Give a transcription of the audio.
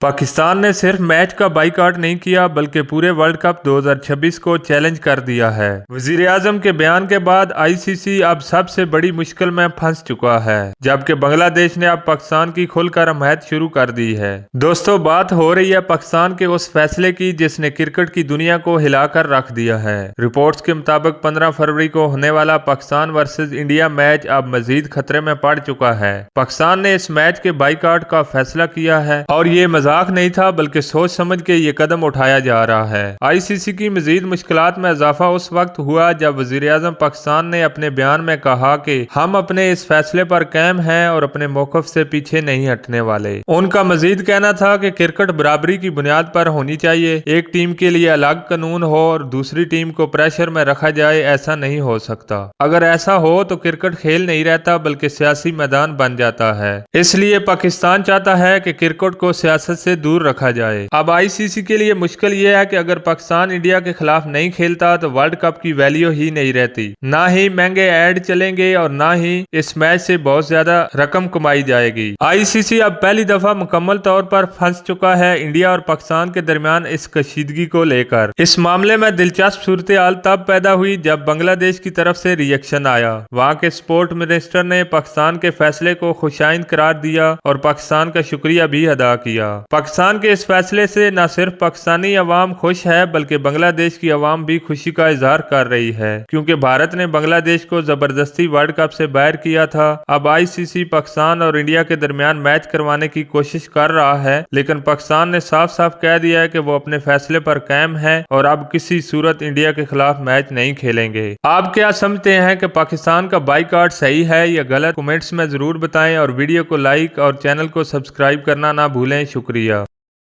पाकिस्तान ने सिर्फ मैच का बाइकआउट नहीं किया बल्कि पूरे वर्ल्ड कप 2026 को चैलेंज कर दिया है। वजीर आजम के बयान के बाद आईसीसी अब सबसे बड़ी मुश्किल में फंस चुका है, जबकि बांग्लादेश ने अब पाकिस्तान की खुलकर हमायत शुरू कर दी है। दोस्तों, बात हो रही है पाकिस्तान के उस फैसले की जिसने क्रिकेट की दुनिया को हिलाकर रख दिया है। रिपोर्ट्स के मुताबिक 15 फरवरी को होने वाला पाकिस्तान वर्सेज इंडिया मैच अब मजीद खतरे में पड़ चुका है। पाकिस्तान ने इस मैच के बाइकआउट का फैसला किया है और ये मजाक नहीं था बल्कि सोच समझ के ये कदम उठाया जा रहा है। आईसीसी की मजीद मुश्किलात में इजाफा उस वक्त हुआ जब वजीर आजम पाकिस्तान ने अपने बयान में कहा कि हम अपने इस फैसले पर कायम हैं और अपने मौकफ से पीछे नहीं हटने वाले। उनका मजीद कहना था कि क्रिकेट बराबरी की बुनियाद पर होनी चाहिए। एक टीम के लिए अलग कानून हो और दूसरी टीम को प्रेशर में रखा जाए, ऐसा नहीं हो सकता। अगर ऐसा हो तो क्रिकेट खेल नहीं रहता बल्कि सियासी मैदान बन जाता है। इसलिए पाकिस्तान चाहता है कि क्रिकेट को सियासत से दूर रखा जाए। अब आईसीसी के लिए मुश्किल ये है कि अगर पाकिस्तान इंडिया के खिलाफ नहीं खेलता तो वर्ल्ड कप की वैल्यू ही नहीं रहती। ना ही महंगे ऐड चलेंगे और ना ही इस मैच से बहुत ज्यादा रकम कमाई जाएगी। आईसीसी अब पहली दफा मुकम्मल तौर पर फंस चुका है इंडिया और पाकिस्तान के दरमियान इस कशीदगी को लेकर। इस मामले में दिलचस्प सूरत हाल तब पैदा हुई जब बांग्लादेश की तरफ से रिएक्शन आया। वहां के स्पोर्ट मिनिस्टर ने पाकिस्तान के फैसले को खुशाइंद करार दिया और पाकिस्तान का शुक्रिया भी अदा किया। पाकिस्तान के इस फैसले से न सिर्फ पाकिस्तानी अवाम खुश है बल्कि बांग्लादेश की अवाम भी खुशी का इजहार कर रही है, क्योंकि भारत ने बांग्लादेश को जबरदस्ती वर्ल्ड कप से बाहर किया था। अब आईसीसी पाकिस्तान और इंडिया के दरमियान मैच करवाने की कोशिश कर रहा है, लेकिन पाकिस्तान ने साफ साफ कह दिया है कि वो अपने फैसले पर कायम है और अब किसी सूरत इंडिया के खिलाफ मैच नहीं खेलेंगे। आप क्या समझते हैं कि पाकिस्तान का बाइकआउट सही है या गलत? कमेंट्स में जरूर बताएं और वीडियो को लाइक और चैनल को सब्सक्राइब करना ना भूलें। शुक्रिया।